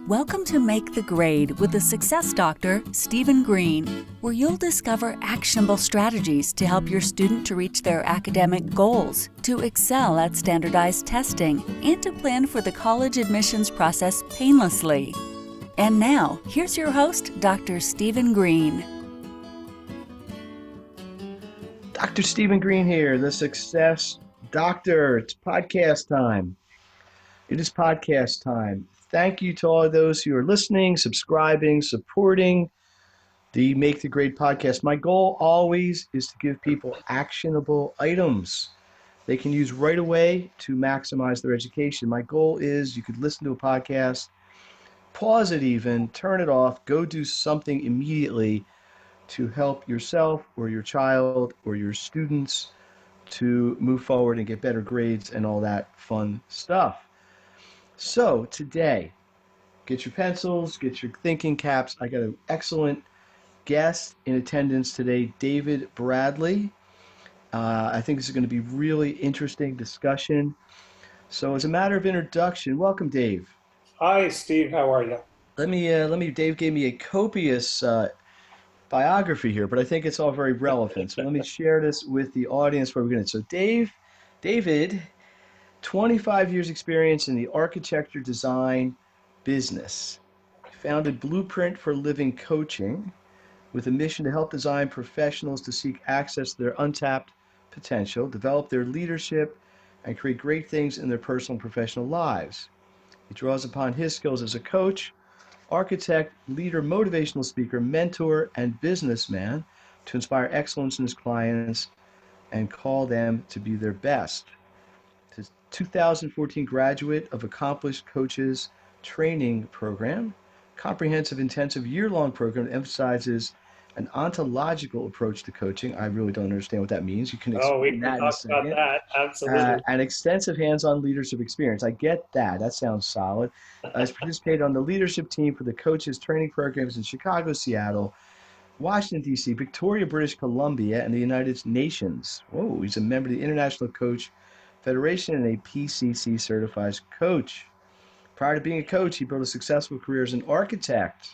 Welcome to Make the Grade with the Success Doctor, Stephen Green, where you'll discover actionable strategies to help your student to reach their academic goals, to excel at standardized testing, and to plan for the college admissions process painlessly. And now, here's your host, Dr. Stephen Green. Dr. Stephen Green here, the Success Doctor. It's podcast time. It is podcast time. Thank you to all of those who are listening, subscribing, supporting the Make the Grade podcast. My goal always is to give people actionable items they can use right away to maximize their education. My goal is you could listen to a podcast, pause it even, turn it off, go do something immediately to help yourself or your child or your students to move forward and get better grades and all that fun stuff. So today, get your pencils, get your thinking caps. I got an excellent guest in attendance today, David Bradley. I think this is going to be really interesting discussion. So as a matter of introduction, welcome, Dave. Hi, Steve. How are you? Dave gave me a copious biography here, but I think it's all very relevant. So let me share this with the audience where we're going to. So David, 25 years experience in the architecture design business. He founded Blueprint for Living Coaching with a mission to help design professionals to seek access to their untapped potential, develop their leadership, and create great things in their personal and professional lives. He draws upon his skills as a coach, architect, leader, motivational speaker, mentor, and businessman to inspire excellence in his clients and call them to be their best. His 2014 graduate of Accomplished Coaches Training Program, comprehensive, intensive, year-long program that emphasizes an ontological approach to coaching. I really don't understand what that means. You can explain that in a second. About that. Absolutely. And extensive hands-on leadership experience. I get that. That sounds solid. Has participated on the leadership team for the coaches training programs in Chicago, Seattle, Washington, D.C., Victoria, British Columbia, and the United Nations. Whoa, he's a member of the International Coach Federation and a PCC certified coach. Prior to being a coach, he built a successful career as an architect.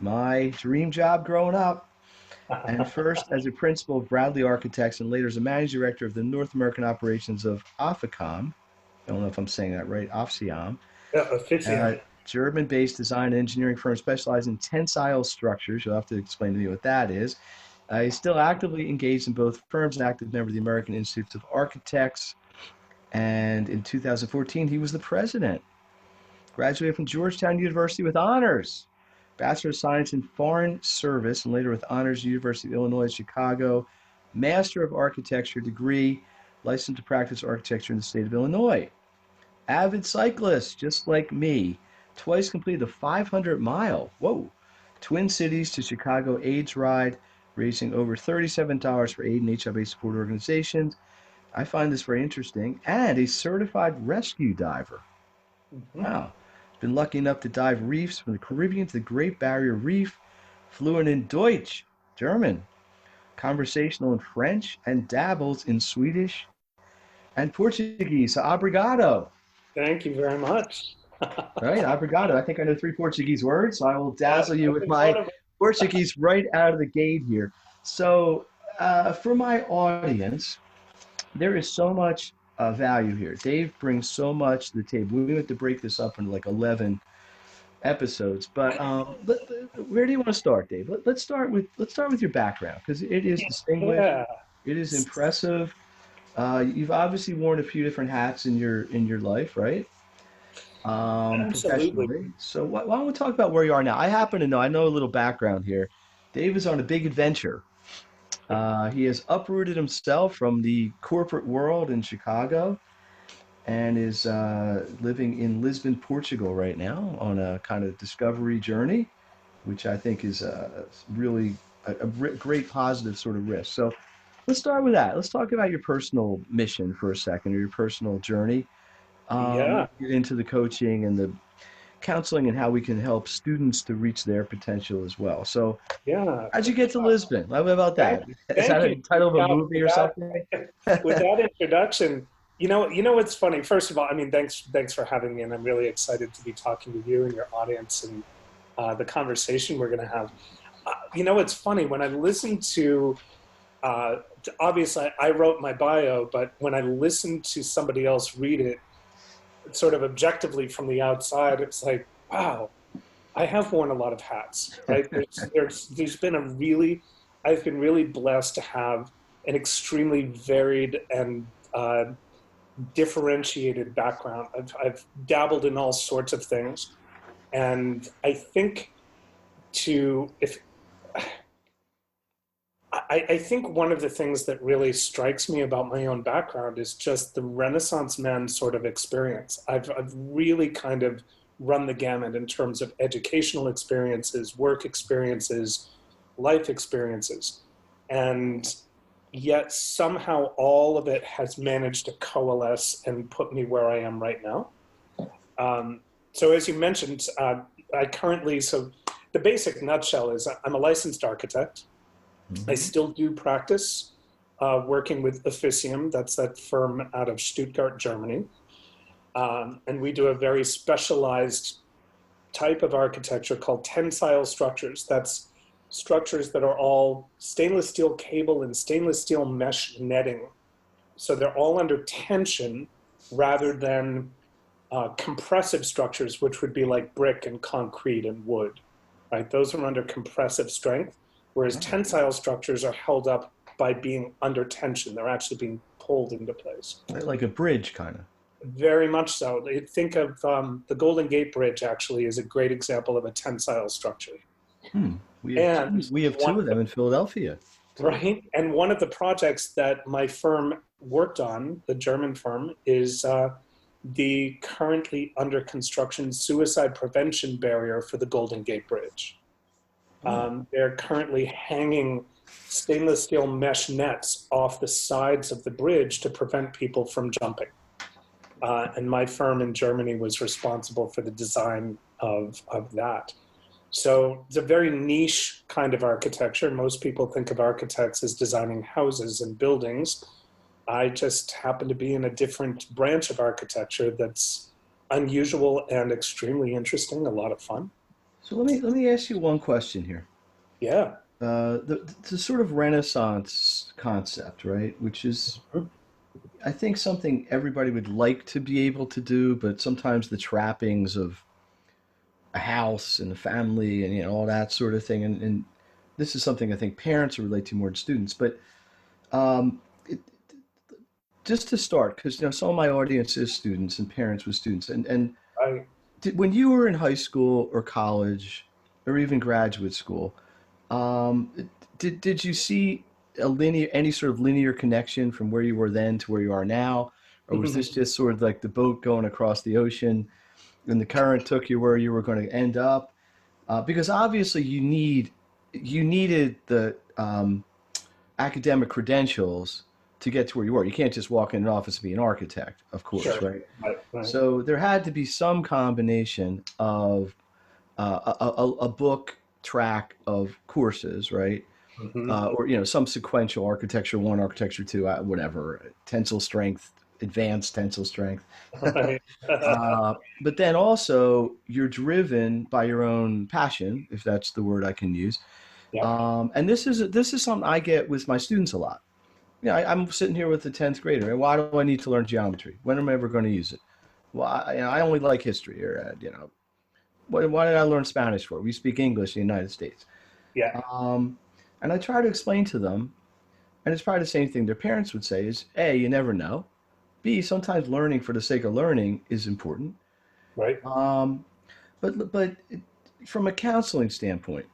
My dream job growing up. And first as a principal of Bradley Architects and later as a managing director of the North American operations of Officom. I don't know if I'm saying that right, Officom. Yeah, German-based design and engineering firm specializing in tensile structures. You'll have to explain to me what that is. He's still actively engaged in both firms and active member of the American Institute of Architects. And in 2014, he was the president. Graduated from Georgetown University with honors. Bachelor of Science in Foreign Service, and later with honors, University of Illinois, Chicago. Master of Architecture degree, licensed to practice architecture in the state of Illinois. Avid cyclist, just like me. Twice completed the 500-mile, Twin Cities to Chicago AIDS ride, raising over $37 for aid and HIV support organizations. I find this very interesting. And a certified rescue diver. Mm-hmm. Wow. Been lucky enough to dive reefs from the Caribbean to the Great Barrier Reef, fluent in Deutsch, German, conversational in French, and dabbles in Swedish and Portuguese. So, obrigado. Thank you very much. Right, obrigado. I think I know 3 Portuguese words, so I will dazzle you with my Portuguese right out of the gate here. So, for my audience, there is so much value here. Dave brings so much to the table. We have to break this up into like 11 episodes. But where do you want to start, Dave? Let's start with your background, because it is distinguished. Yeah. It is impressive. You've obviously worn a few different hats in your life, right? Absolutely. Professionally. So why don't we talk about where you are now? I know a little background here. Dave is on a big adventure. He has uprooted himself from the corporate world in Chicago and is living in Lisbon, Portugal right now on a kind of discovery journey, which I think is really a great positive sort of risk. So let's start with that. Let's talk about your personal mission for a second, or your personal journey. Yeah. Get into the coaching and the counseling and how we can help students to reach their potential as well. So, Yeah. how'd you get to Lisbon? How about that? Is that a title of a movie or something? With that introduction, What's funny? First of all, I mean, thanks for having me, and I'm really excited to be talking to you and your audience and the conversation we're going to have. It's funny when I listen to. Obviously, I wrote my bio, but when I listen to somebody else read it, sort of objectively from the outside, it's like, wow, I have worn a lot of hats, right? There's been I've been really blessed to have an extremely varied and differentiated background. I've dabbled in all sorts of things, and I think to if I think one of the things that really strikes me about my own background is just the Renaissance man sort of experience. I've really kind of run the gamut in terms of educational experiences, work experiences, life experiences. And yet somehow all of it has managed to coalesce and put me where I am right now. So as you mentioned, so the basic nutshell is I'm a licensed architect. I still do practice working with Officium. That's that firm out of Stuttgart, Germany. And we do a very specialized type of architecture called tensile structures. That's structures that are all stainless steel cable and stainless steel mesh netting. So they're all under tension rather than compressive structures, which would be like brick and concrete and wood, right? Those are under compressive strength. Whereas tensile structures are held up by being under tension. They're actually being pulled into place. Like a bridge, kind of. Very much so. Think of the Golden Gate Bridge, actually, is a great example of a tensile structure. We have two of them in Philadelphia. Right. And one of the projects that my firm worked on, the German firm, is the currently under construction suicide prevention barrier for the Golden Gate Bridge. They're currently hanging stainless steel mesh nets off the sides of the bridge to prevent people from jumping. And my firm in Germany was responsible for the design of that. So it's a very niche kind of architecture. Most people think of architects as designing houses and buildings. I just happen to be in a different branch of architecture that's unusual and extremely interesting, a lot of fun. So let me ask you one question here. Yeah. The sort of Renaissance concept, right? Which is, I think, something everybody would like to be able to do, but sometimes the trappings of a house and a family and all that sort of thing, and this is something I think parents relate to more than students. But it, just to start, because some of my audience is students and parents with students, and when you were in high school or college or even graduate school, did you see any sort of linear connection from where you were then to where you are now, or was this just sort of like the boat going across the ocean, and the current took you where you were going to end up? Because obviously you needed the academic credentials to get to where you were. You can't just walk in an office and be an architect, of course, Sure. right? So there had to be some combination of a book track of courses, right? Or some sequential architecture 1, architecture 2, whatever, tensile strength, advanced tensile strength. But then also you're driven by your own passion, if that's the word I can use. Yeah. And this is something I get with my students a lot. I'm sitting here with the 10th grader. Right? Why do I need to learn geometry? When am I ever going to use it? Well, I only like history. Or why did I learn Spanish for? We speak English in the United States. Yeah. And I try to explain to them, and it's probably the same thing their parents would say, is A, you never know. B, sometimes learning for the sake of learning is important. Right. But from a counseling standpoint,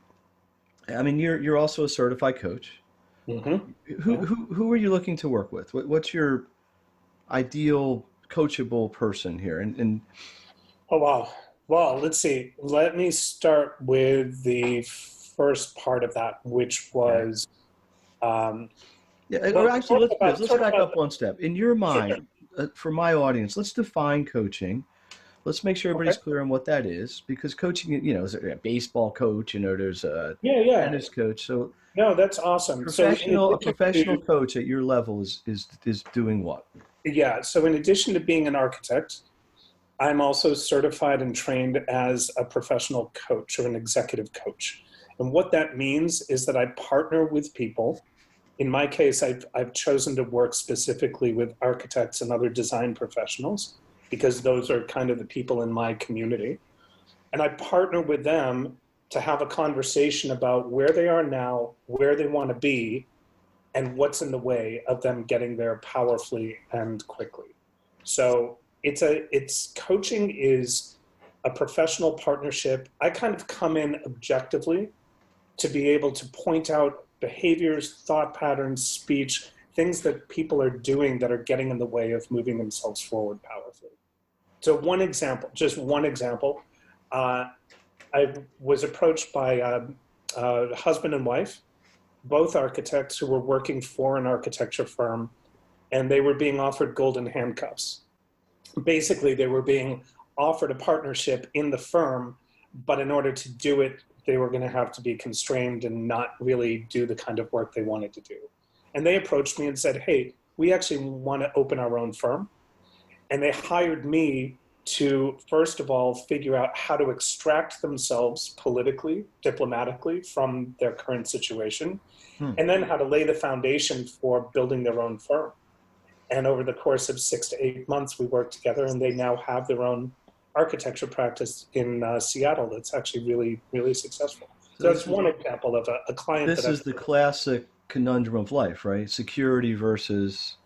I mean, you're also a certified coach. Who are you looking to work with? What's your ideal coachable person here? And Oh, wow. Well, let's see. Let me start with the first part of that, which was. or actually, let's back up one step. In your mind, for my audience, let's define coaching. Let's make sure everybody's clear on what that is, because coaching, is a baseball coach, there's a tennis coach. So no, that's awesome. A professional coach at your level is doing what? Yeah. So in addition to being an architect, I'm also certified and trained as a professional coach or an executive coach. And what that means is that I partner with people. In my case, I've chosen to work specifically with architects and other design professionals because those are kind of the people in my community. And I partner with them to have a conversation about where they are now, where they want to be, and what's in the way of them getting there powerfully and quickly. So it's coaching is a professional partnership. I kind of come in objectively to be able to point out behaviors, thought patterns, speech, things that people are doing that are getting in the way of moving themselves forward powerfully. So one example, just one example, uh, I was approached by a husband and wife, both architects who were working for an architecture firm, and they were being offered golden handcuffs. Basically, they were being offered a partnership in the firm, but in order to do it, they were going to have to be constrained and not really do the kind of work they wanted to do. And they approached me and said, hey, we actually want to open our own firm. And they hired me to, first of all, figure out how to extract themselves politically, diplomatically from their current situation, and then how to lay the foundation for building their own firm. And over the course of 6 to 8 months, we worked together, and they now have their own architecture practice in Seattle that's actually really, really successful. So that's one example of a client. This is the classic conundrum of life, right? Security versus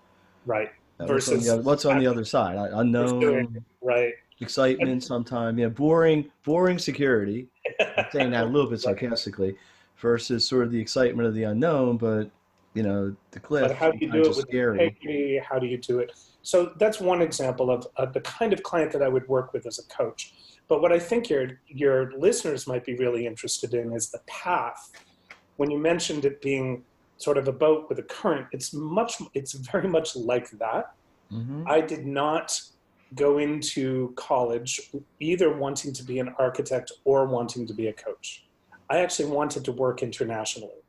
right versus what's on the other side? Unknown, right? Excitement, sometimes, boring security. I'm saying that a little bit sarcastically, versus sort of the excitement of the unknown, but the cliff. But how do you do it with scary. integrity? How do you do it? So that's one example of the kind of client that I would work with as a coach. But what I think your listeners might be really interested in is the path. When you mentioned it being sort of a boat with a current, it's very much like that. Mm-hmm. I did not go into college either wanting to be an architect or wanting to be a coach. I actually wanted to work internationally.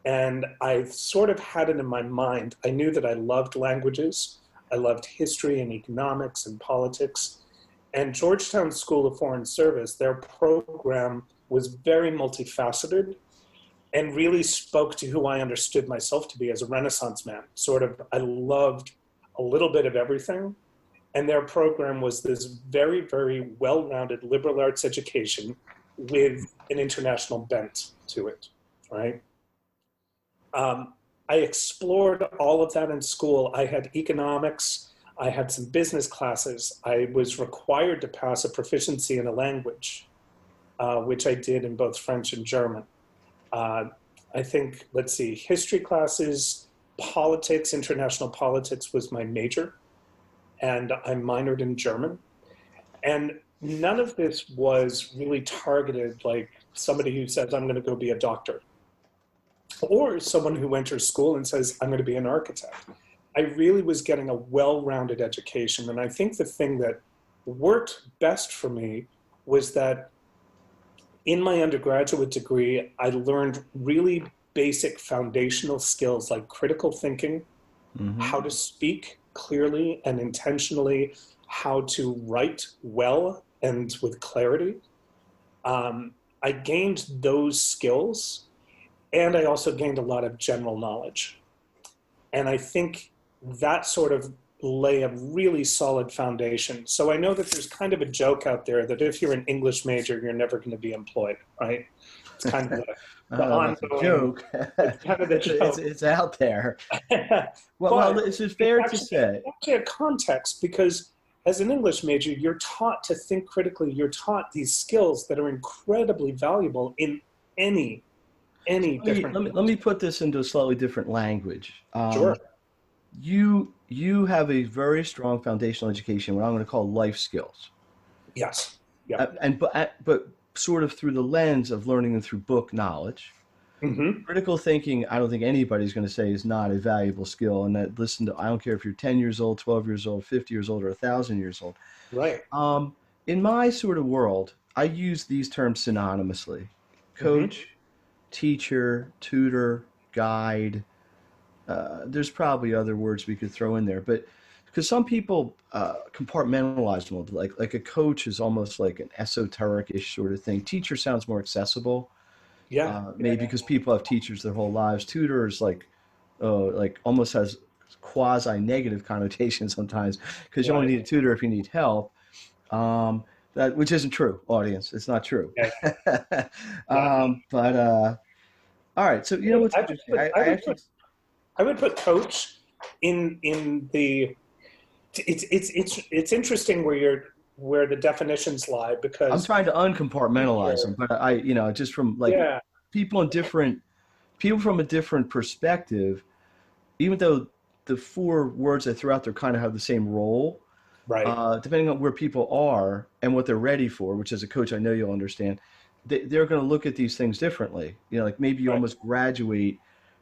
And I sort of had it in my mind. I knew that I loved languages. I loved history and economics and politics. And Georgetown School of Foreign Service, their program was very multifaceted and really spoke to who I understood myself to be as a Renaissance man. Sort of, I loved a little bit of everything. And their program was this very, very well-rounded liberal arts education with an international bent to it, right? I explored all of that in school. I had economics. I had some business classes. I was required to pass a proficiency in a language, which I did in both French and German. I think, history classes, politics, international politics was my major, and I minored in German. And none of this was really targeted like somebody who says, I'm going to go be a doctor, or someone who enters school and says, I'm going to be an architect. I really was getting a well-rounded education. And I think the thing that worked best for me was that in my undergraduate degree, I learned really basic foundational skills like critical thinking, how to speak clearly and intentionally, how to write well and with clarity. I gained those skills, and I also gained a lot of general knowledge. And I think that sort of lay a really solid foundation. So I know that there's kind of a joke out there that if you're an English major, you're never going to be employed, right? It's kind of the ongoing joke. It's kind of the joke. It's out there. well, it's fair to say. Actually, a context, because as an English major, you're taught to think critically. You're taught these skills that are incredibly valuable in any different. Let me put this into a slightly different language. Sure. You have a very strong foundational education, what I'm going to call life skills. Yes. Yeah. But sort of through the lens of learning them through book knowledge. Mm-hmm. Critical thinking, I don't think anybody's going to say is not a valuable skill. And I don't care if you're 10 years old, 12 years old, 50 years old, or 1,000 years old. Right. In my sort of world, I use these terms synonymously: coach, teacher, tutor, guide. There's probably other words we could throw in there, but because some people compartmentalize them. Like a coach is almost like an esoteric-ish sort of thing. Teacher sounds more accessible, Yeah. maybe because people have teachers their whole lives. Tutor is like almost has quasi-negative connotation sometimes because you only Right. need a tutor if you need help. That which isn't true, audience. It's not true. Yeah. Yeah. But all right. So you know what's interesting? I actually I would put coach in the. It's interesting where the definitions lie I'm because trying to uncompartmentalize teacher, them, but just from like yeah, people in different people from a different perspective, even though the four words I threw out there kind of have the same role, right, depending on where people are and what they're ready for, which as a coach, I know you'll understand, they're going to look at these things differently. Like maybe you right. almost graduate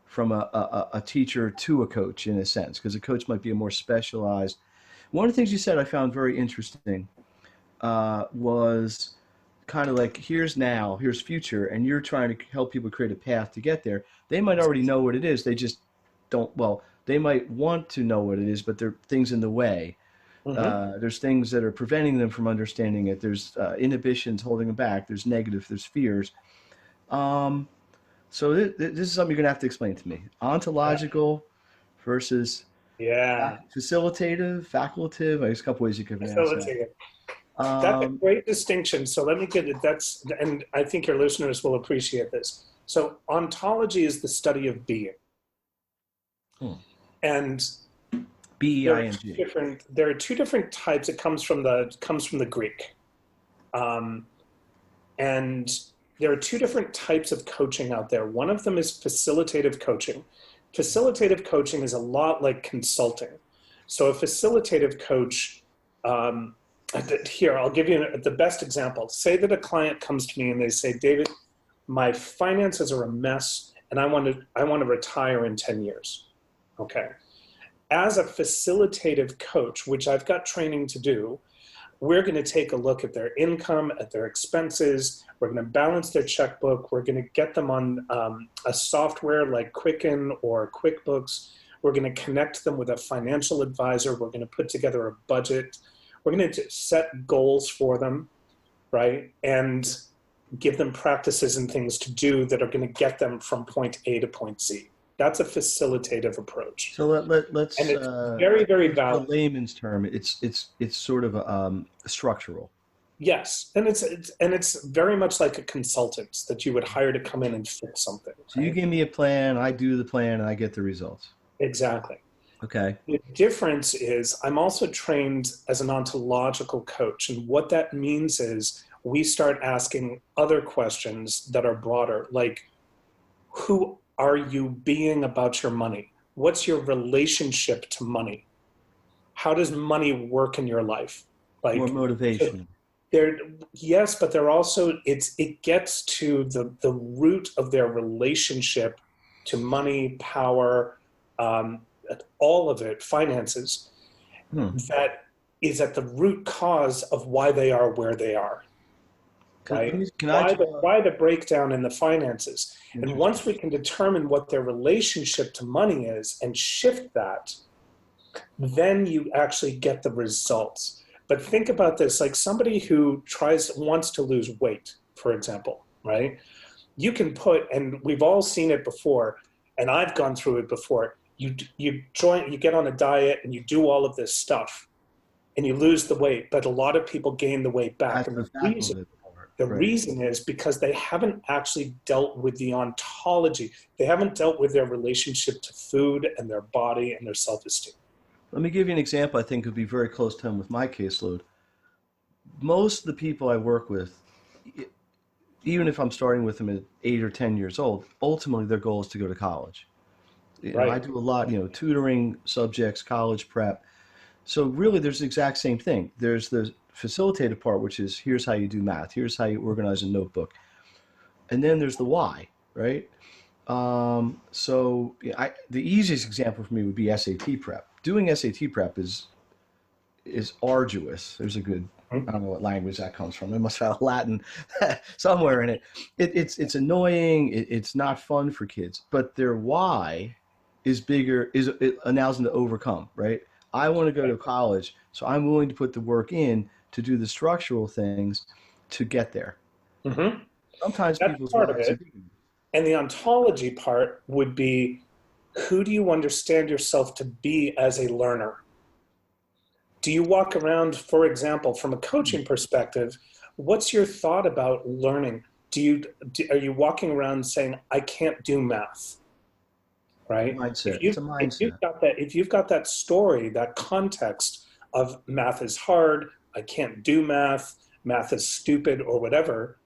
from a teacher to a coach in a sense, because a coach might be a more specialized. One of the things you said I found very interesting was kind of like here's now, here's future, and you're trying to help people create a path to get there. They might already know what it is. They just don't, well, they might want to know what it is, but there are things in the way. Hmm. There's things that are preventing them from understanding it. There's inhibitions holding them back. There's negative, there's fears. Um, so this is something you're going to have to explain to me. Yeah, Ontological versus yeah. facilitative, facultative. There's a couple ways you could pronounce that. Facilitating. That's a Um, great distinction. So let me get it. And I think your listeners will appreciate this. So ontology is the study of being, hmm. and BEING. there are two different types. It comes from the Greek, um, and there are two different types of coaching out there. One of them is facilitative coaching. Facilitative coaching is a lot like consulting. So a facilitative coach, um, here, I'll give you the best example. Say that a client comes to me and they say, David, my finances are a mess and I want to retire in 10 years. Okay. As a facilitative coach, which I've got training to do, we're going to take a look at their income, at their expenses. We're going to balance their checkbook. We're going to get them on a software like Quicken or QuickBooks. We're going to connect them with a financial advisor. We're going to put together a budget. We're going to set goals for them, right? And give them practices and things to do that are going to get them from point A to point Z. That's a facilitative approach. So let's And it's very, very the valuable. layman's term. It's sort of structural. Yes, and it's very much like a consultant that you would hire to come in and fix something, So you right? give me a plan, I do the plan, and I get the results. Exactly. Okay. The difference is I'm also trained as an ontological coach, and what that means is we start asking other questions that are broader, like who are you being about your money? What's your relationship to money? How does money work in your life? More Like, so motivation. they're, yes, but they're also, it gets to the root of their relationship to money, power, um, all of it, finances, Hmm. that is at the root cause of why they are where they are, right? Can I Why the breakdown in the finances. And interesting. once we can determine what their relationship to money is and shift that, then you actually get the results. But think about this, like somebody who wants to lose weight, for example, right? You can put, and we've all seen it before, and I've gone through it before. You get on a diet and you do all of this stuff and you lose the weight, but a lot of people gain the weight back. That's And the facultative part, the right? reason is because they haven't actually dealt with the ontology. They haven't dealt with their relationship to food and their body and their self-esteem. Let me give you an example I think would be very close to home with my caseload. Most of the people I work with, even if I'm starting with them at 8 or 10 years old, ultimately their goal is to go to college. I Right. do a lot, tutoring subjects, college prep. So really, there's the exact same thing. There's the facilitative part, which is here's how you do math, here's how you organize a notebook, and then there's the why, right? The easiest example for me would be SAT prep. Doing SAT prep is arduous. There's a good, I don't know what language that comes from. It must have Latin somewhere in it. It's annoying. It's not fun for kids. But their why is bigger. It allows them to overcome. Right. I want to go to college, so I'm willing to put the work in to do the structural things to get there. Mm-hmm. Sometimes That's people's part of minds are it. big. And the ontology part would be, who do you understand yourself to be as a learner? Do you walk around, for example, from a coaching perspective, what's your thought about learning? Are you walking around saying, I can't do math, right? Mindset. It's a mindset. If you've got that story, that context of math is hard, I can't do math, math is stupid or whatever,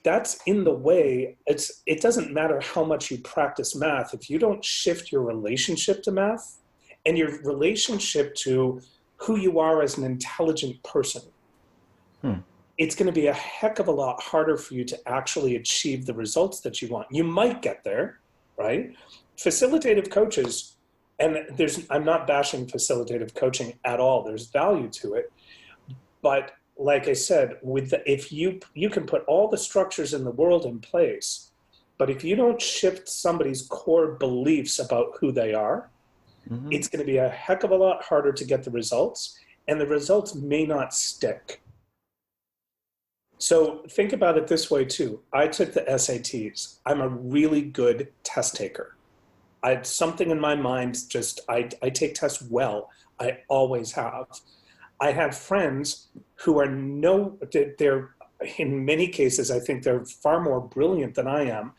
that's in the way. It doesn't matter how much you practice math. If you don't shift your relationship to math and your relationship to who you are as an intelligent person, it's going to be a heck of a lot harder for you to actually achieve the results that you want. You might get there, right? Facilitative coaches, and I'm not bashing facilitative coaching at all. There's value to it. But like I said, if you can put all the structures in the world in place, but if you don't shift somebody's core beliefs about who they are, it's going to be a heck of a lot harder to get the results, and the results may not stick. So think about it this way too. I took the SATs. I'm a really good test taker. I had something in my mind, I take tests well. I always have. I have friends who they're in many cases, I think they're far more brilliant than I am,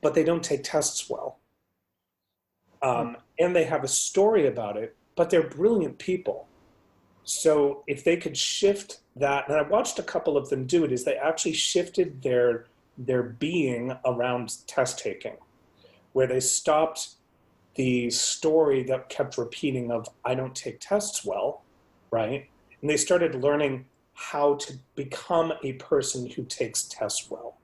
but they don't take tests well. And they have a story about it, but they're brilliant people. So if they could shift that, and I watched a couple of them do it, is they actually shifted their being around test taking, where they stopped the story that kept repeating of, I don't take tests well, right? And they started learning how to become a person who takes tests well.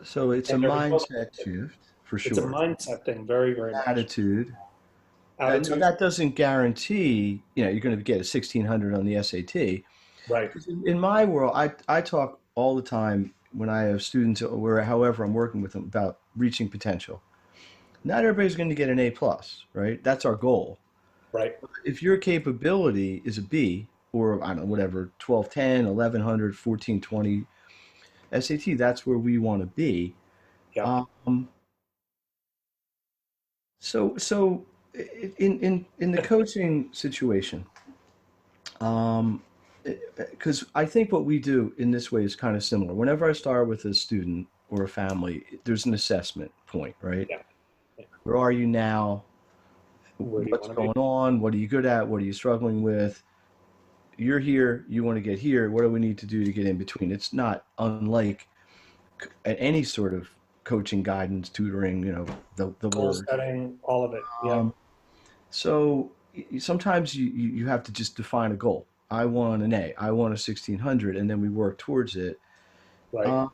So it's a mindset shift for sure. It's a mindset thing, very, very much. Attitude. Attitude. And that doesn't guarantee, you're going to get a 1600 on the SAT. Right. In my world, I talk all the time when I have students, or however I'm working with them, about reaching potential. Not everybody's going to get an A plus, right? That's our goal. Right. If your capability is a B, or I don't know, whatever, 1210, 1100, 1420 SAT, that's where we want to be. Yeah. So in the coaching situation, because I think what we do in this way is kind of similar. Whenever I start with a student or a family, there's an assessment point, right? Yeah. Where are you now? Where do you What's want to going be? on? What are you good at? What are you struggling with? You're here. You want to get here. What do we need to do to get in between? It's not unlike any sort of coaching, guidance, tutoring, the Goal word. setting, all of it. Yeah. So sometimes you have to just define a goal. I want an A. I want a 1600, and then we work towards it. Right.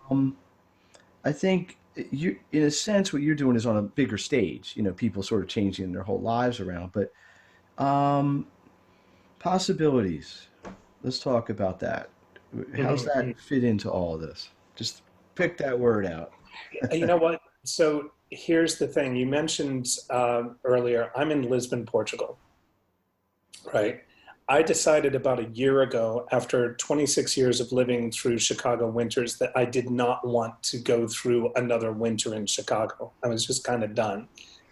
I think in a sense, what you're doing is on a bigger stage. People sort of changing their whole lives around. But possibilities. Let's talk about that. How's that fit into all of this? Just pick that word out. You know what? So here's the thing. You mentioned earlier, I'm in Lisbon, Portugal, right? I decided about a year ago, after 26 years of living through Chicago winters, that I did not want to go through another winter in Chicago. I was just kind of done.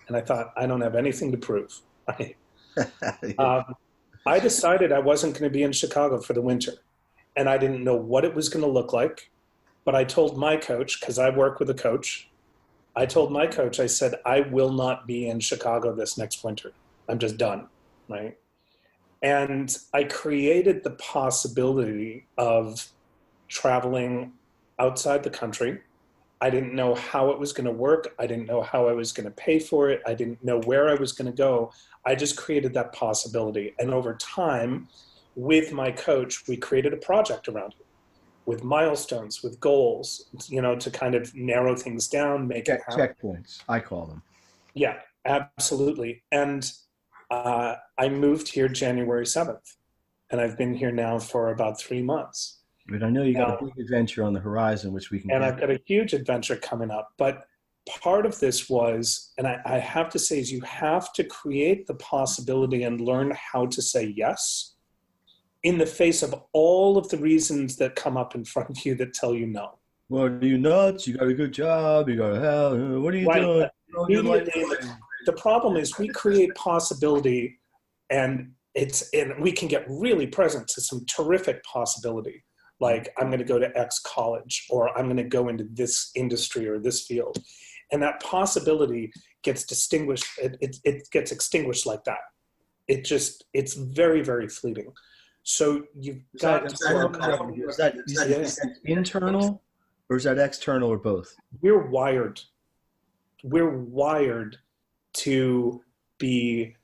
And I thought, I don't have anything to prove. Right? I decided I wasn't going to be in Chicago for the winter. And I didn't know what it was going to look like. But I told my coach, because I work with a coach, I told my coach, I said, I will not be in Chicago this next winter. I'm just done, right? And I created the possibility of traveling outside the country. I didn't know how it was going to work. I didn't know how I was going to pay for it. I didn't know where I was going to go. I just created that possibility. And over time, with my coach, we created a project around it, with milestones, with goals, to kind of narrow things down, make it happen. Checkpoints, I call them. Yeah, absolutely. And I moved here January 7th, and I've been here now for about 3 months. But I know you got a big adventure on the horizon, which we can. And I've got a huge adventure coming up. But part of this was, and I have to say, is you have to create the possibility and learn how to say yes in the face of all of the reasons that come up in front of you that tell you no. Well, are you nuts? You got a good job. You got a house. What are you Right. doing? Immediately, the problem is we create possibility, and we can get really present to some terrific possibility. Like, I'm going to go to X college, or I'm going to go into this industry or this field. And that possibility gets distinguished. It gets extinguished like that. It's very, very fleeting. So you've got to work on. Is that internal, or is that external, or both? We're wired to be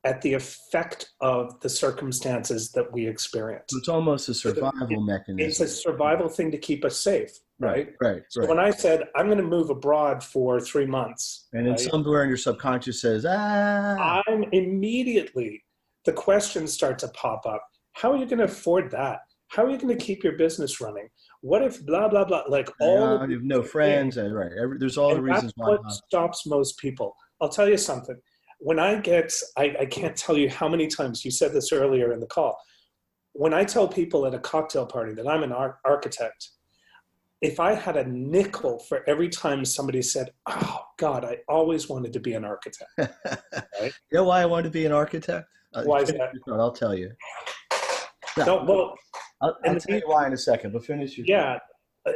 at the effect of the circumstances that we experience. So it's almost a survival mechanism. It's a survival thing to keep us safe, right? Right. So when I said, I'm going to move abroad for 3 months. And then somewhere in your subconscious says, I'm immediately, the questions start to pop up. How are you going to afford that? How are you going to keep your business running? What if blah, blah, blah, like all of you have no friends, right. There's all the reasons why. That's what stops most people. I'll tell you something. When I can't tell you how many times, you said this earlier in the call, when I tell people at a cocktail party that I'm an architect, if I had a nickel for every time somebody said, oh God, I always wanted to be an architect. Right? You know why I wanted to be an architect? Why is that? I'll tell you. No, well, I'll tell you why in a second, but finish your yeah.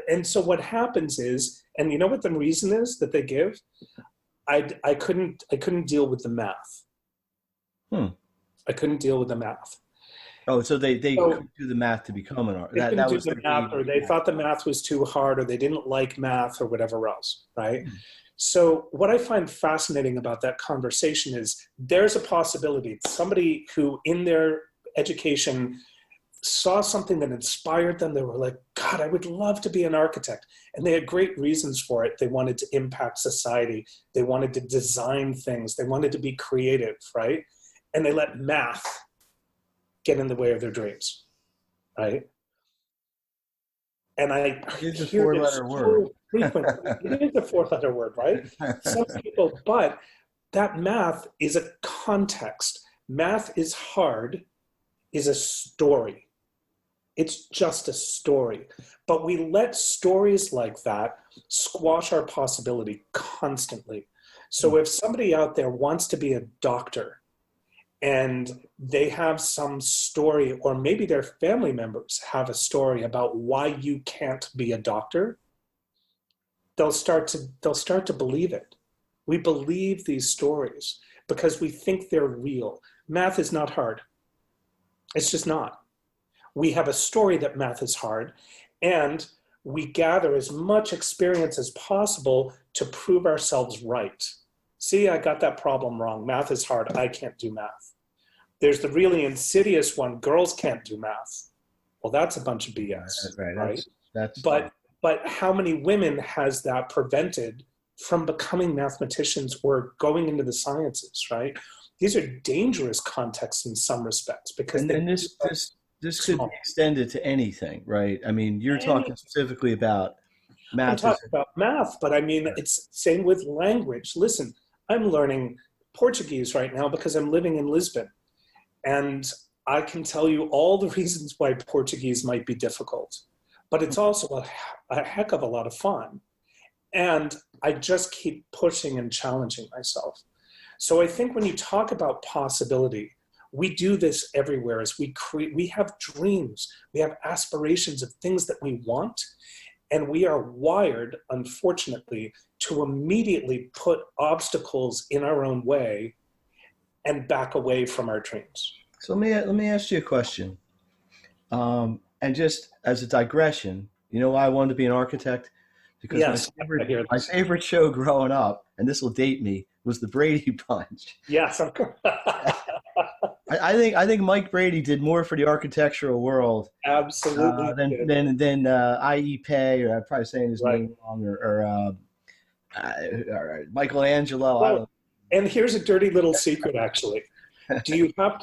And so what happens is, and you know what the reason is that they give? I couldn't deal with the math. I couldn't deal with the math. Oh, so they couldn't do the math to become an architect. They couldn't do the math, or they thought the math was too hard, or they didn't like math, or whatever else, right? So what I find fascinating about that conversation is there's a possibility somebody who in their education saw something that inspired them. They were like, God, I would love to be an architect. And they had great reasons for it. They wanted to impact society. They wanted to design things. They wanted to be creative, right? And they let math get in the way of their dreams, right? And I it's a hear this four-letter word. frequently. It is a four-letter word, right? Some people, but that math is a context. Math is hard, is a story. It's just a story. But we let stories like that squash our possibility constantly. So if somebody out there wants to be a doctor and they have some story, or maybe their family members have a story about why you can't be a doctor, they'll start to believe it. We believe these stories because we think they're real. Math is not hard. It's just not. We have a story that math is hard, and we gather as much experience as possible to prove ourselves right. See, I got that problem wrong. Math is hard. I can't do math. There's the really insidious one. Girls can't do math. Well, that's a bunch of BS, right? But how many women has that prevented from becoming mathematicians or going into the sciences, right? These are dangerous contexts in some respects because this could be extended to anything, right? I mean, you're talking specifically about math. I'm talking about math, but I mean, it's same with language. Listen, I'm learning Portuguese right now because I'm living in Lisbon. And I can tell you all the reasons why Portuguese might be difficult, but it's also a heck of a lot of fun. And I just keep pushing and challenging myself. So I think when you talk about possibility, we do this everywhere as we have dreams, we have aspirations of things that we want, and we are wired, unfortunately, to immediately put obstacles in our own way and back away from our dreams. So let me ask you a question. And just as a digression, you know why I wanted to be an architect? Because yes, my favorite show growing up, and this will date me, was the Brady Bunch. Yes, of course. I think Mike Brady did more for the architectural world, absolutely, than I.E. Pei, or I'm probably saying his name wrong, or Michelangelo. Well, and here's a dirty little secret, actually. Do you have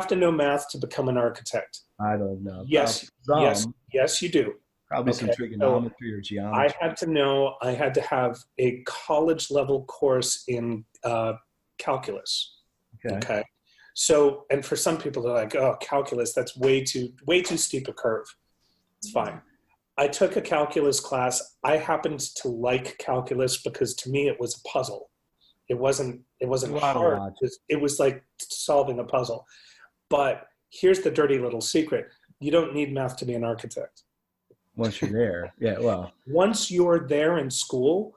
to know math to become an architect? I don't know. Yes, you do. Probably some Okay, so trigonometry or geometry. I had to have a college level course in calculus. Okay. Okay. So, and for some people, they're like, oh, calculus, that's way too steep a curve. It's fine. I took a calculus class. I happened to like calculus because to me it was a puzzle. It wasn't A lot of hard. logic. It was like solving a puzzle. But here's the dirty little secret. You don't need math to be an architect. Once you're there. Yeah, well. Once you're there in school,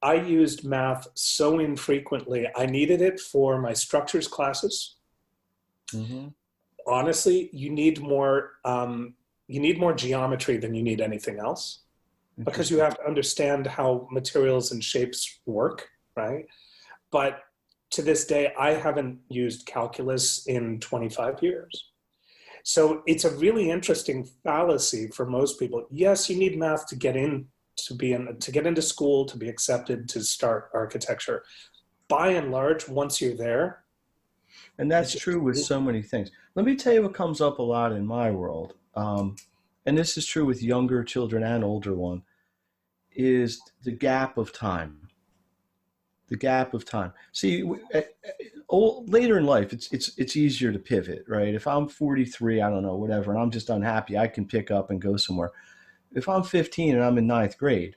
I used math so infrequently. I needed it for my structures classes. Mm-hmm. Honestly, you need more geometry than you need anything else because you have to understand how materials and shapes work, right? But to this day, I haven't used calculus in 25 years. So it's a really interesting fallacy for most people. Yes, you need math to get into school, to be accepted, to start architecture. By and large, once you're there, And that's true with so many things. Let me tell you what comes up a lot in my world. And this is true with younger children and older one, is the gap of time. The gap of time. See, later in life, it's easier to pivot, right? If I'm 43, I don't know, whatever, and I'm just unhappy, I can pick up and go somewhere. If I'm 15 and I'm in ninth grade,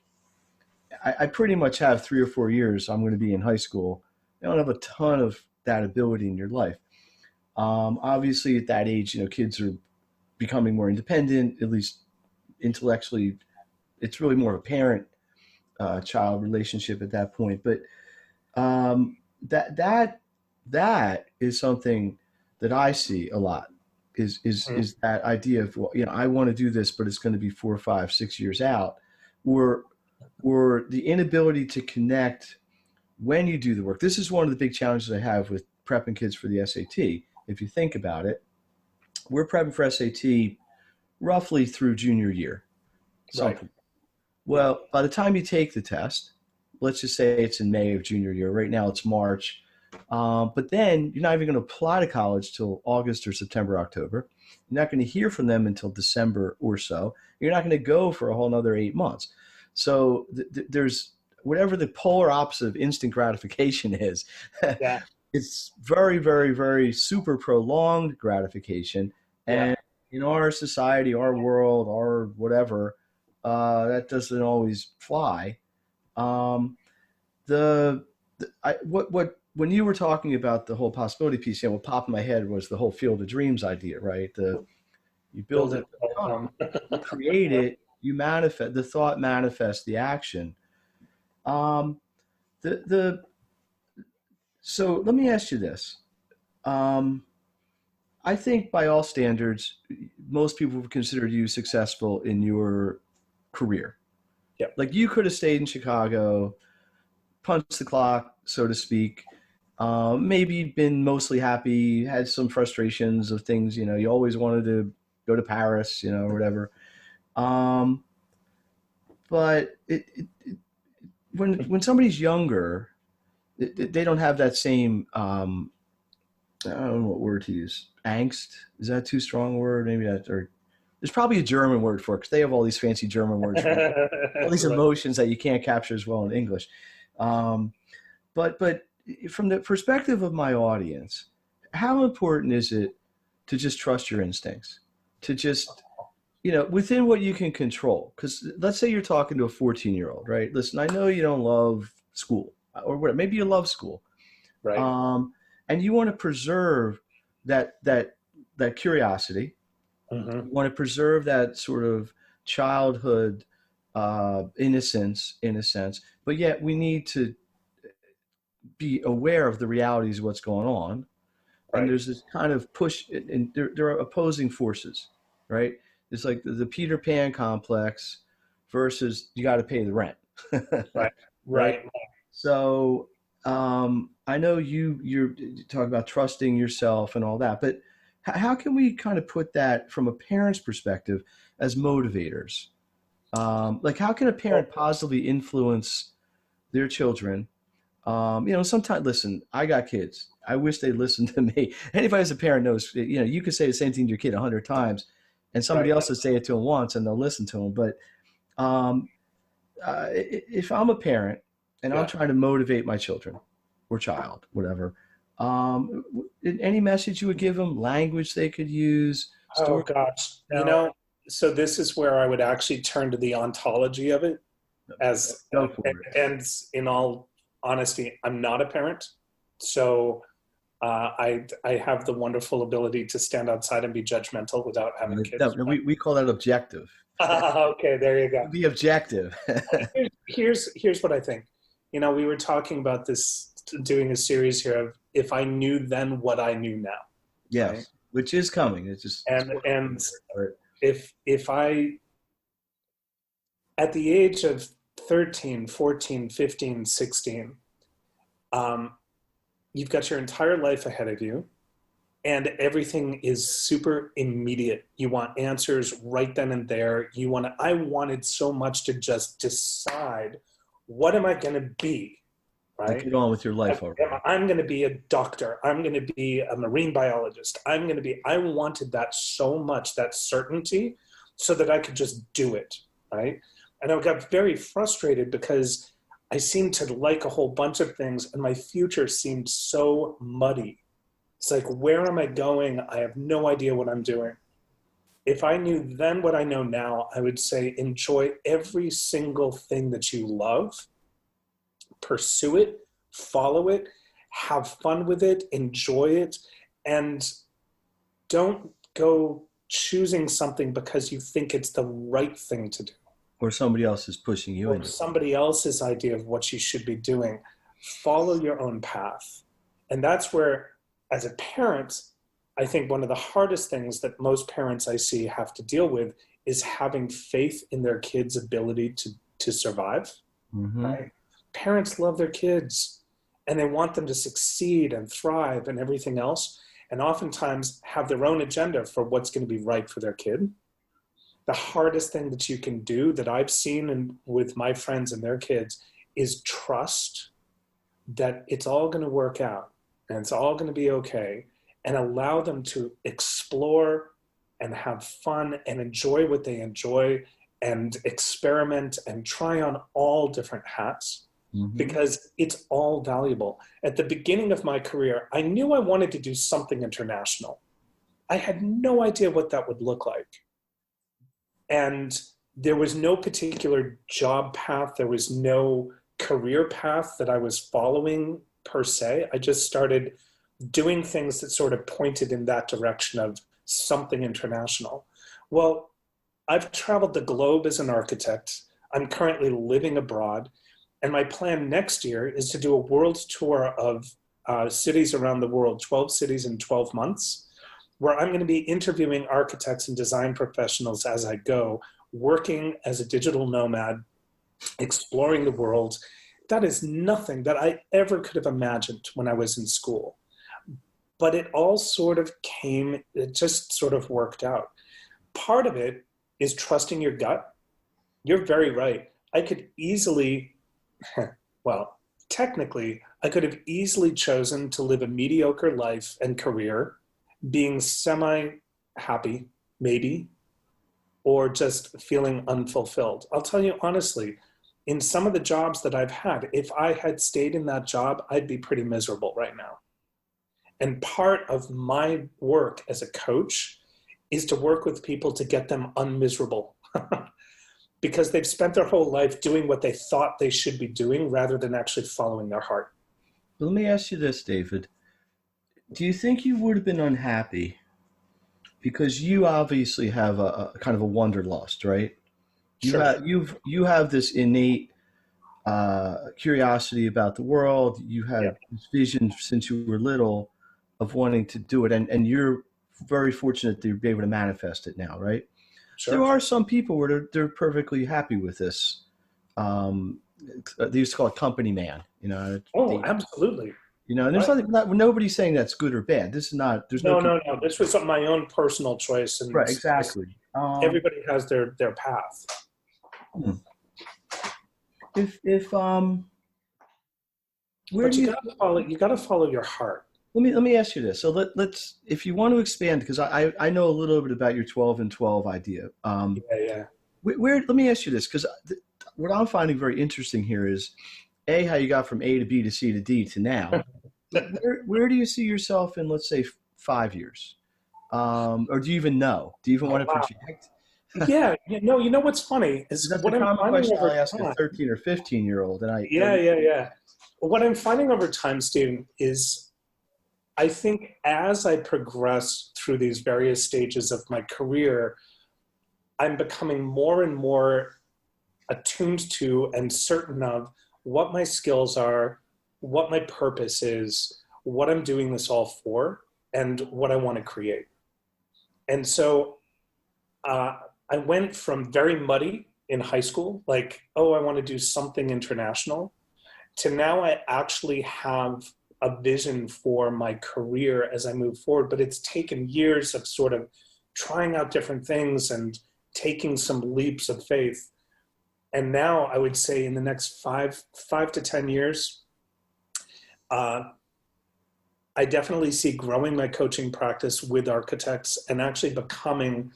I pretty much have 3 or 4 years I'm going to be in high school. I don't have a ton of that ability in your life. Obviously, at that age, kids are becoming more independent, at least intellectually. It's really more of a parent-child relationship at that point. But that is something that I see a lot. Is that idea of, well, I want to do this, but it's going to be 4, 5, 6 years out, or the inability to connect when you do the work. This is one of the big challenges I have with prepping kids for the SAT. If you think about it, we're prepping for SAT roughly through junior year. Something. right. Well, by the time you take the test, let's just say it's in May of junior year. Right now it's March. But then you're not even going to apply to college till August or September, October. You're not going to hear from them until December or so. You're not going to go for a whole another 8 months. So there's whatever the polar opposite of instant gratification is. Yeah. It's very, very, very super prolonged gratification. And in our society, our world, our whatever, that doesn't always fly. When you were talking about the whole possibility piece, what popped in my head was the whole field of dreams idea, right? You build it, you create it, you manifest, the thought manifests the action. Um, so let me ask you this. I think by all standards, most people would consider you successful in your career. Yeah. Like you could have stayed in Chicago, punched the clock, so to speak. Maybe been mostly happy, had some frustrations of things, you always wanted to go to Paris, or whatever. But when somebody's younger, they don't have that same, I don't know what word to use. Angst? Is that too strong a word? Maybe or there's probably a German word for it because they have all these fancy German words for all these emotions that you can't capture as well in English. But from the perspective of my audience, how important is it to just trust your instincts, to just, within what you can control? Because let's say you're talking to a 14-year-old, right? Listen, I know you don't love school or whatever. Maybe you love school. Right. And you want to preserve that curiosity. Mm-hmm. You want to preserve that sort of childhood innocence, in a sense. But yet we need to be aware of the realities of what's going on. Right. And there's this kind of push, and there are opposing forces, right? It's like the Peter Pan complex versus you got to pay the rent. Right. Right. So I know you're talking about trusting yourself and all that, but how can we kind of put that from a parent's perspective as motivators? Like how can a parent positively influence their children? Sometimes, listen, I got kids. I wish they'd listen to me. Anybody as a parent knows, you could say the same thing to your kid 100 times. and somebody Right. else will say it to them once and they'll listen to them. But um, if I'm a parent and I'm Yeah. trying to motivate my children or child, whatever, any message you would give them, language they could use, Oh story. gosh. So this is where I would actually turn to the ontology of it as, Go for it. and in all honesty, I'm not a parent. So I have the wonderful ability to stand outside and be judgmental without having kids. No, we call that objective. Okay, there you go. Be objective. Here's what I think. We were talking about this, doing a series here of if I knew then what I knew now. Yes, right? which is coming. It's just And if I, at the age of 13, 14, 15, 16, you've got your entire life ahead of you and everything is super immediate. You want answers right then and there. I wanted so much to just decide, what am I going to be? Right? Get on with your life already. I'm going to be a doctor. I'm going to be a marine biologist. I wanted that so much, that certainty, so that I could just do it. Right. And I got very frustrated because I seemed to like a whole bunch of things and my future seemed so muddy. It's like, where am I going? I have no idea what I'm doing. If I knew then what I know now, I would say enjoy every single thing that you love, pursue it, follow it, have fun with it, enjoy it, and don't go choosing something because you think it's the right thing to do. Or somebody else is pushing you into somebody else's idea of what you should be doing. Follow your own path. And that's where, as a parent, I think one of the hardest things that most parents I see have to deal with is having faith in their kids' ability to survive. Mm-hmm. Right? Parents love their kids and they want them to succeed and thrive and everything else, and oftentimes have their own agenda for what's going to be right for their kid. The hardest thing that you can do, that I've seen with my friends and their kids, is trust that it's all going to work out and it's all going to be okay, and allow them to explore and have fun and enjoy what they enjoy and experiment and try on all different hats. Mm-hmm. Because it's all valuable. At the beginning of my career, I knew I wanted to do something international. I had no idea what that would look like. And there was no particular job path. There was no career path that I was following per se. I just started doing things that sort of pointed in that direction of something international. Well, I've traveled the globe as an architect. I'm currently living abroad. And my plan next year is to do a world tour of cities around the world, 12 cities in 12 months, where I'm going to be interviewing architects and design professionals as I go, working as a digital nomad, exploring the world. That is nothing that I ever could have imagined when I was in school. But it all sort of came, it just sort of worked out. Part of it is trusting your gut. You're very right. I could easily, well, technically, I could have easily chosen to live a mediocre life and career, being semi-happy, maybe, or just feeling unfulfilled. I'll tell you honestly, in some of the jobs that I've had, if I had stayed in that job, I'd be pretty miserable right now. And part of my work as a coach is to work with people to get them unmiserable because they've spent their whole life doing what they thought they should be doing rather than actually following their heart. Let me ask you this, David. Do you think you would have been unhappy because you obviously have a kind of a wanderlust, right? Sure. You have this innate curiosity about the world. You have this vision since you were little of wanting to do it, and you're very fortunate to be able to manifest it now, right? Sure. There are some people where they're perfectly happy with this. They used to call it company man, you know. Absolutely. You know, and there's nobody's saying that's good or bad. This is not. There's no. This was my own personal choice, and right, exactly. Everybody has their path. If but you gotta follow your heart. let me ask you this. So let's, if you want to expand, because I know a little bit about your 12 and 12 idea. Yeah, yeah. Let me ask you this, because what I'm finding very interesting here is A, how you got from A to B to C to D to now. But where do you see yourself in, let's say, 5 years? Or do you even know? Do you even Oh, want to wow. project? Yeah, you know what's funny is That's a what I'm common finding question over I'll ask a time. 13 or 15-year-old, and Yeah, yeah, yeah. What I'm finding over time, Steve, is I think as I progress through these various stages of my career, I'm becoming more and more attuned to and certain of what my skills are, what my purpose is, what I'm doing this all for, and what I want to create. And so uh, I went from very muddy in high school, like, oh, I want to do something international, to now I actually have a vision for my career as I move forward. But it's taken years of sort of trying out different things and taking some leaps of faith. And now I would say in the next 5 to 10 years, uh, I definitely see growing my coaching practice with architects and actually becoming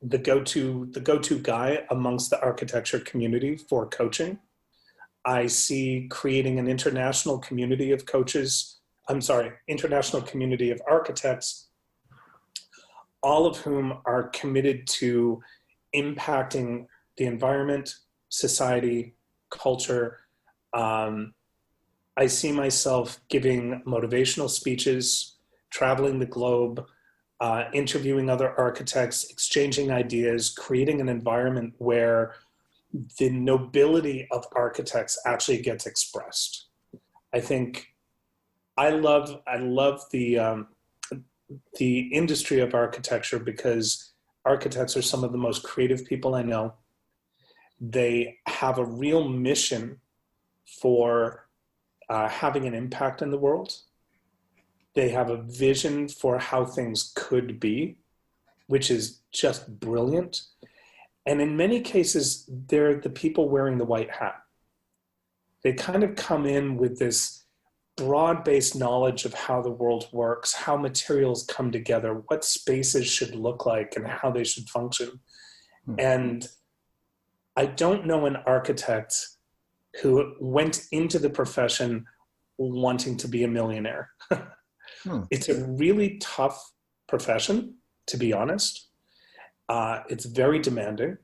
the go-to guy amongst the architecture community for coaching. I see creating an international community of coaches. I'm sorry, international community of architects, all of whom are committed to impacting the environment, society, culture. Um, I see myself giving motivational speeches, traveling the globe, interviewing other architects, exchanging ideas, creating an environment where the nobility of architects actually gets expressed. I think I love the industry of architecture because architects are some of the most creative people I know. They have a real mission for having an impact in the world. They have a vision for how things could be, which is just brilliant. And in many cases, they're the people wearing the white hat. They kind of come in with this broad-based knowledge of how the world works, how materials come together, what spaces should look like, and how they should function. And I don't know an architect who went into the profession wanting to be a millionaire. It's a really tough profession, to be honest. It's very demanding.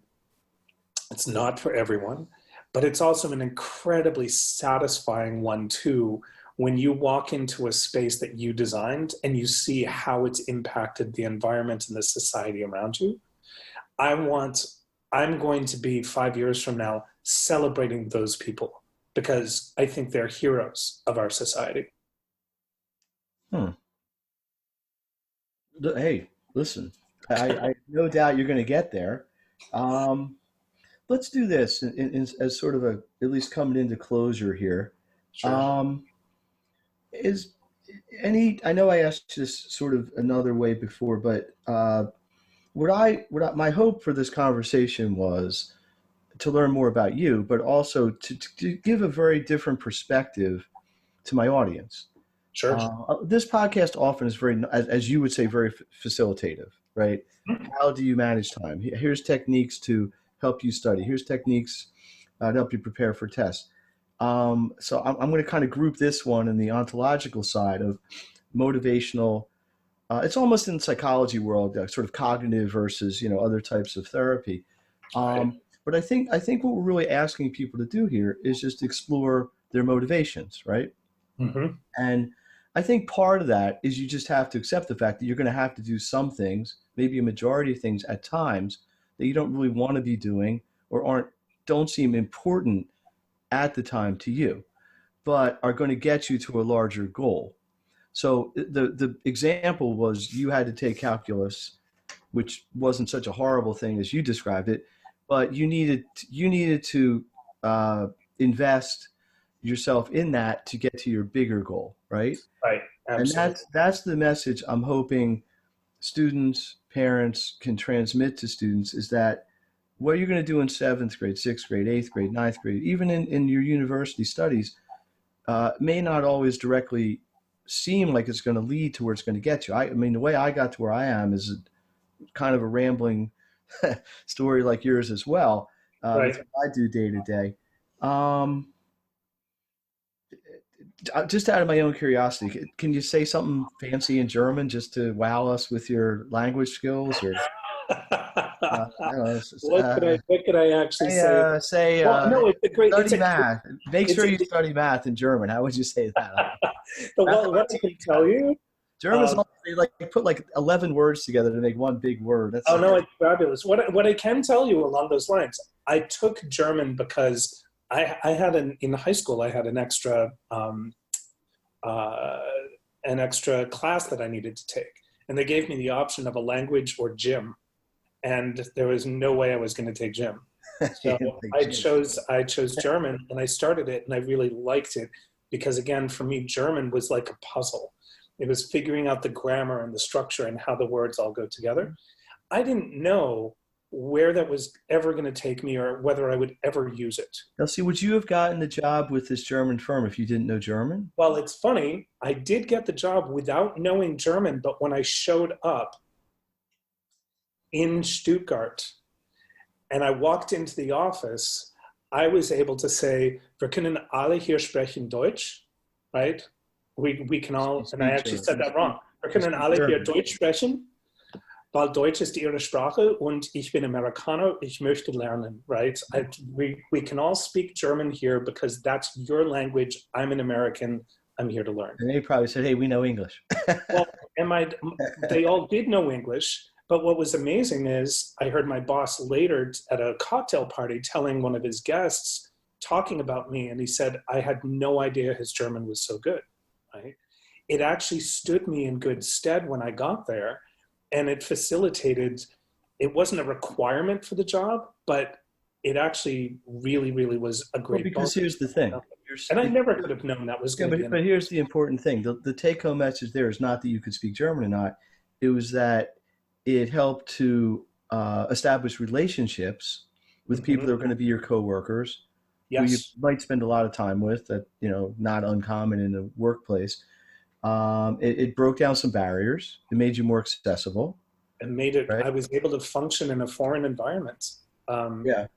It's not for everyone, but it's also an incredibly satisfying one too, when you walk into a space that you designed and you see how it's impacted the environment and the society around you. I'm going to be 5 years from now celebrating those people because I think they're heroes of our society. Hey, listen, I no doubt you're going to get there. Um, let's do this as sort of a, at least coming into closure here. Sure. Is any, I know I asked this sort of another way before, but my hope for this conversation was to learn more about you, but also to give a very different perspective to my audience. Sure. This podcast often is very, as you would say, very facilitative, right? How do you manage time? Here's techniques to help you study. Here's techniques to help you prepare for tests. So I'm going to kind of group this one in the ontological side of motivational. It's almost in the psychology world, sort of cognitive versus other types of therapy. Right. But I think what we're really asking people to do here is just explore their motivations, right? Mm-hmm. And I think part of that is you just have to accept the fact that you're going to have to do some things, maybe a majority of things at times that you don't really want to be doing or don't seem important at the time to you, but are going to get you to a larger goal. So the example was you had to take calculus, which wasn't such a horrible thing as you described it, but you needed to invest yourself in that to get to your bigger goal, right? Right. And Absolutely. that's the message I'm hoping students, parents can transmit to students is that what you're going to do in seventh grade, sixth grade, eighth grade, ninth grade, even in your university studies, may not always directly seem like it's going to lead to where it's going to get you. I mean, the way I got to where I am is kind of a rambling story like yours as well. Right. That's what I do day to day. Um, just out of my own curiosity, can you say something fancy in German just to wow us with your language skills? Or I don't know. What could I actually say? Say Well, no, it's a great, study math. Make it's sure a, you study math in German. How would you say that? but That's what I can tell you, Germans they like put like 11 words together to make one big word. That's oh no, it's fabulous. What I can tell you along those lines, I took German because I had in high school, I had uh, an extra class that I needed to take. And they gave me the option of a language or gym. And there was no way I was going to take gym. So I chose German, and I started it, and I really liked it because, again, for me, German was like a puzzle. It was figuring out the grammar and the structure and how the words all go together. I didn't know where that was ever going to take me or whether I would ever use it. Now, see, would you have gotten the job with this German firm if you didn't know German? Well, it's funny. I did get the job without knowing German, but when I showed up in Stuttgart and I walked into the office, I was able to say, "Wir können alle hier sprechen Deutsch," right? We can all, and I actually said that wrong. "Wir können alle hier Deutsch sprechen, weil Deutsch ist ihre Sprache und ich bin Amerikaner, ich möchte lernen," right? We can all speak German here because that's your language. I'm an American. I'm here to learn. And they probably said, "Hey, we know English." Well, they all did know English. But what was amazing is I heard my boss later at a cocktail party telling one of his guests, talking about me, and he said, I had no idea his German was so good, right? It actually stood me in good stead when I got there, and it facilitated, it wasn't a requirement for the job, but it actually really, really was a great because here's the thing. And I never could have known that was going to be. But here's the important thing. The take-home message there is not that you could speak German or not. It was that it helped to establish relationships with people that are going to be your coworkers, who you might spend a lot of time with. That not uncommon in the workplace. It broke down some barriers. It made you more accessible. It made it. Right? I was able to function in a foreign environment. I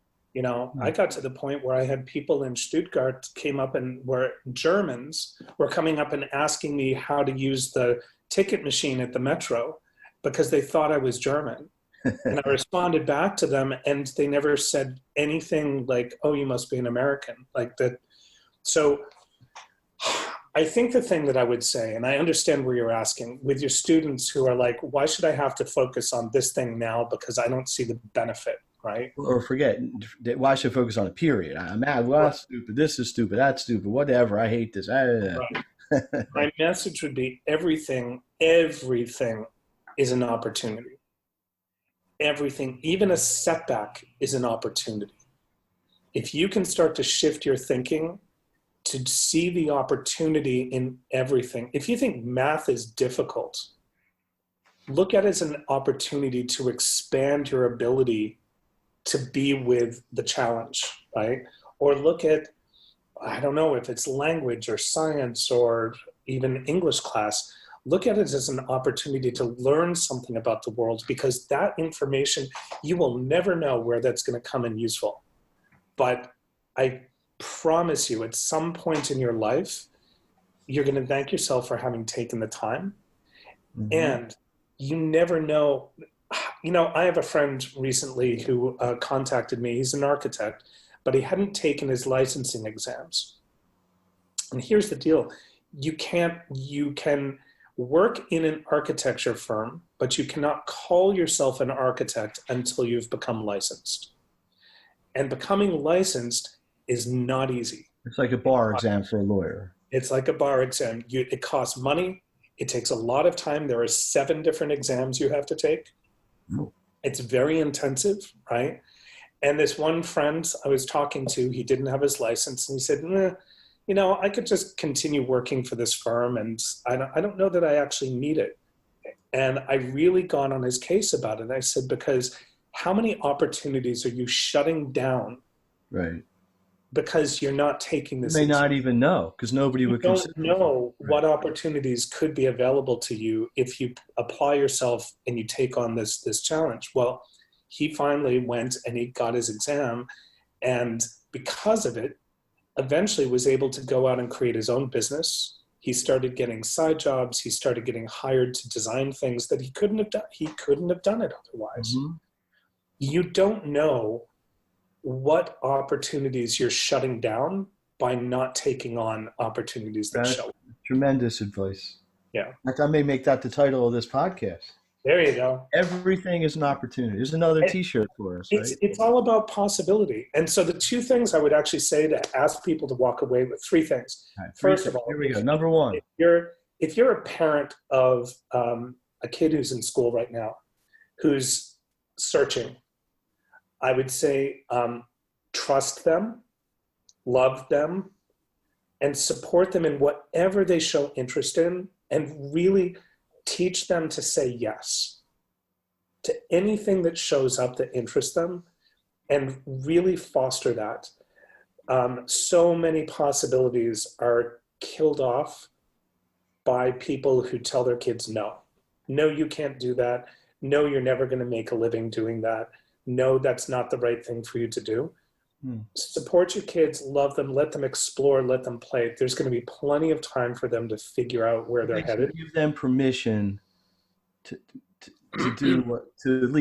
got to the point where I had people in Stuttgart came up and where Germans were coming up and asking me how to use the ticket machine at the metro, because they thought I was German. And I responded back to them, and they never said anything like, oh, you must be an American, like that. So I think the thing that I would say, and I understand where you're asking, with your students who are like, why should I have to focus on this thing now because I don't see the benefit, right? Or forget, why should I focus on a period? I'm mad, well, that's stupid, this is stupid, that's stupid, whatever, I hate this. Right. My message would be everything is an opportunity. Everything, even a setback, is an opportunity. If you can start to shift your thinking to see the opportunity in everything. If you think math is difficult, look at it as an opportunity to expand your ability to be with the challenge, right? Or look at, I don't know if it's language or science or even English class, look at it as an opportunity to learn something about the world, because that information, you will never know where that's going to come in useful. But I promise you, at some point in your life, you're going to thank yourself for having taken the time. Mm-hmm. And you never know. I have a friend recently who contacted me. He's an architect, but he hadn't taken his licensing exams. And here's the deal. You can work in an architecture firm, but you cannot call yourself an architect until you've become licensed. And becoming licensed is not easy. It's like a bar exam for a lawyer. It's like a bar exam. It costs money. It takes a lot of time. There are 7 different exams you have to take. Oh. It's very intensive, right? And this one friend I was talking to, he didn't have his license, and he said, I could just continue working for this firm, and I don't know that I actually need it. And I really got on his case about it. I said, because how many opportunities are you shutting down? Right. because you're not taking You this. may not even know because nobody You would don't consider know it. what opportunities could be available to you if you apply yourself and you take on this challenge. Well, he finally went and he got his exam, and because of it, eventually was able to go out and create his own business. He started getting side jobs. He started getting hired to design things that he couldn't have done. He couldn't have done it otherwise. Mm-hmm. You don't know what opportunities you're shutting down by not taking on opportunities that That's show. tremendous advice. Yeah. In fact, I may make that the title of this podcast. There you go. Everything is an opportunity. There's another T-shirt for us, right? It's all about possibility. And so the two things I would actually say to ask people to walk away with, three things. All right, First of all, here we go. Number one. If you're a parent of a kid who's in school right now, who's searching, I would say trust them, love them, and support them in whatever they show interest in, and really teach them to say yes to anything that shows up that interests them, and really foster that. So many possibilities are killed off by people who tell their kids no. No, you can't do that. No, you're never going to make a living doing that. No, that's not the right thing for you to do. Support your kids, love them, let them explore, let them play. There's going to be plenty of time for them to figure out where they're headed. Give them permission to do what, to at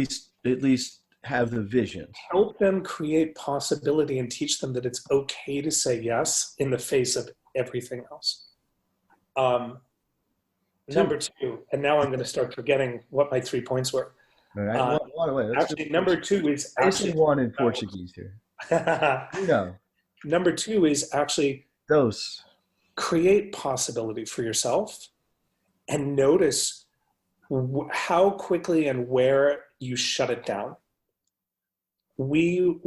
least have the vision. Help them create possibility and teach them that it's okay to say yes in the face of everything else. Number two, and now I'm going to start forgetting what my 3 points were. All right. Actually, number two is actually one in Portuguese here. Number two is actually those. Create possibility for yourself and notice how quickly and where you shut it down. We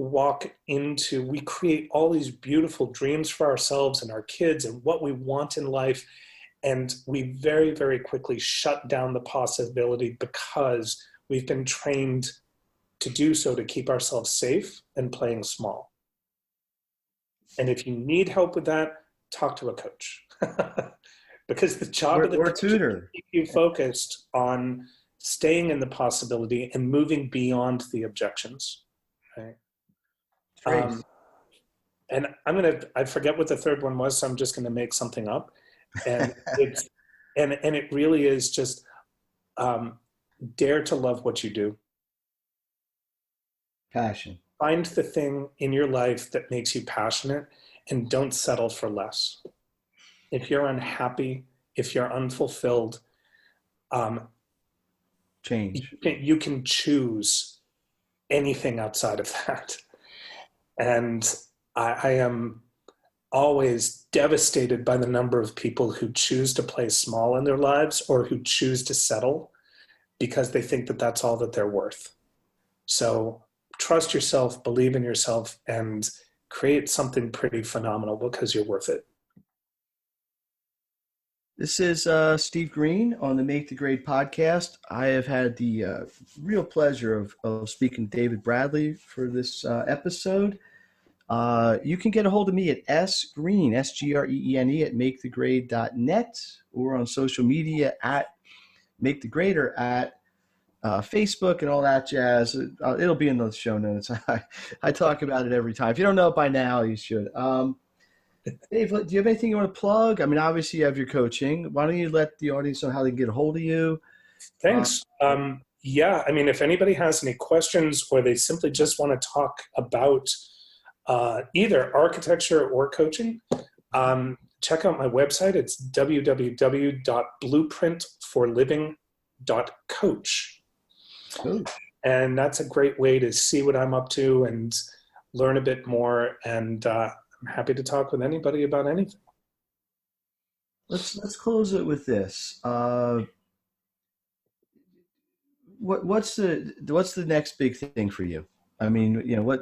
create all these beautiful dreams for ourselves and our kids and what we want in life. And we very, very quickly shut down the possibility because we've been trained to do so to keep ourselves safe and playing small. And if you need help with that, talk to a coach. Because the job of the coach is to keep you focused on staying in the possibility and moving beyond the objections. Right? And I forget what the third one was, so I'm just gonna make something up. And it really is just dare to love what you do. Passion. Find the thing in your life that makes you passionate and don't settle for less. If you're unhappy, if you're unfulfilled, change. You can choose anything outside of that. And I am always devastated by the number of people who choose to play small in their lives or who choose to settle because they think that that's all that they're worth. So trust yourself, believe in yourself, and create something pretty phenomenal because you're worth it. This is Steve Green on the Make the Grade podcast. I have had the real pleasure of speaking to David Bradley for this episode. You can get a hold of me at sgreen, S-G-R-E-E-N-E, at makethegrade.net, or on social media at Make the Grade, or at Facebook and all that jazz. It'll be in the show notes. I talk about it every time. If you don't know it by now, you should. Dave, do you have anything you want to plug? I mean, obviously you have your coaching. Why don't you let the audience know how they can get a hold of you? Thanks. Yeah, I mean, if anybody has any questions or they simply just want to talk about either architecture or coaching, check out my website. It's www.blueprintforliving.coach. And that's a great way to see what I'm up to and learn a bit more. And I'm happy to talk with anybody about anything. Let's close it with this. What's the next big thing for you? I mean, you know, where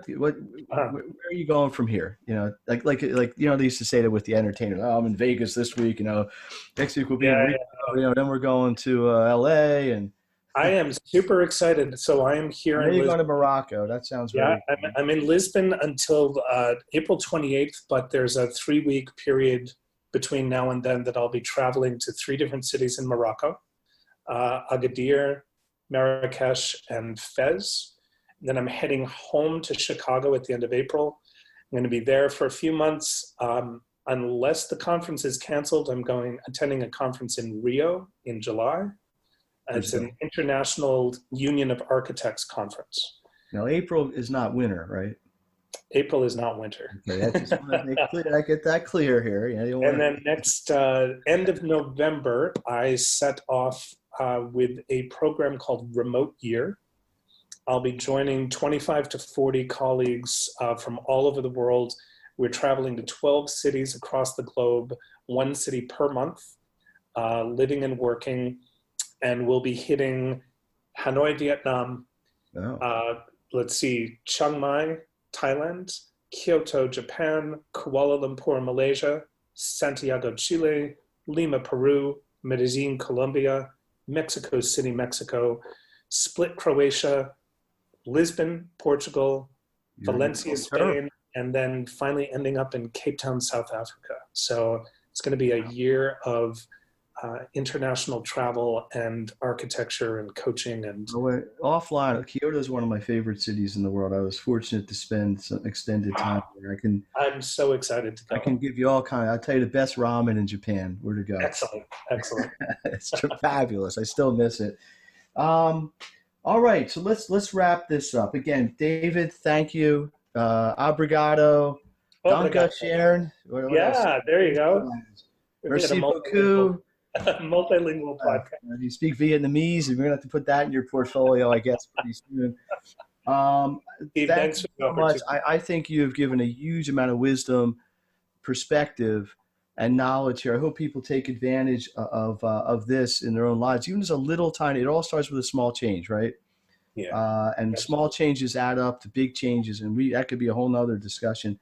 are you going from here? You know, like you know, they used to say that with the entertainers. Oh, I'm in Vegas this week. You know, next week we'll be in Rio. You know, then we're going to LA. And I am super excited. So I am here in Maybe Lisbon. going to Morocco. That sounds Yeah, very I'm in Lisbon until April 28th, but there's a 3-week period between now and then that I'll be traveling to 3 different cities in Morocco, Agadir, Marrakesh, and Fez. Then I'm heading home to Chicago at the end of April. I'm going to be there for a few months. Unless the conference is canceled, I'm attending a conference in Rio in July. It's an International Union of Architects conference. Now, April is not winter, right? April is not winter. Okay, I just want to make clear. I get that clear here. And then next end of November, I set off with a program called Remote Year. I'll be joining 25 to 40 colleagues from all over the world. We're traveling to 12 cities across the globe, 1 city per month, living and working. And we'll be hitting Hanoi, Vietnam, Chiang Mai, Thailand, Kyoto, Japan, Kuala Lumpur, Malaysia, Santiago, Chile, Lima, Peru, Medellin, Colombia, Mexico City, Mexico, Split, Croatia, Lisbon, Portugal, Valencia, Spain, and then finally ending up in Cape Town, South Africa. So it's going to be a year of international travel and architecture and coaching. And offline, Kyoto is one of my favorite cities in the world. I was fortunate to spend some extended time there. I'm so excited to go. I can give you all kinds. I'll tell you the best ramen in Japan. Where to go? Excellent. It's fabulous. I still miss it. All right, so let's wrap this up. Again, David, thank you. Obrigado. Danke, Sharon. Yeah, there you go. Merci beaucoup. Multilingual podcast. You speak Vietnamese, and we're going to have to put that in your portfolio, I guess, pretty soon. Thanks so much. I think you've given a huge amount of wisdom, perspective, and knowledge here. I hope people take advantage of this in their own lives, even as a little tiny. It all starts with a small change, right? Yeah. And small changes add up to big changes, and that could be a whole nother discussion.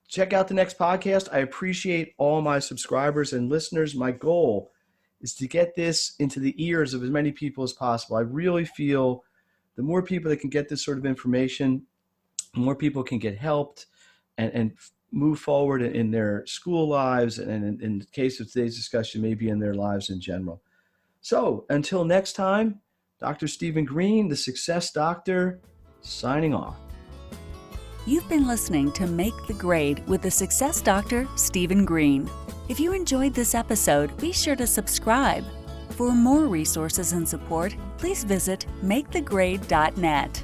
Check out the next podcast. I appreciate all my subscribers and listeners. My goal is to get this into the ears of as many people as possible. I really feel the more people that can get this sort of information, the more people can get helped and move forward in their school lives, and in the case of today's discussion, maybe in their lives in general. So until next time, Dr. Stephen Green, the Success Doctor, signing off. You've been listening to Make the Grade with the Success Doctor, Stephen Green. If you enjoyed this episode, be sure to subscribe. For more resources and support, please visit makethegrade.net.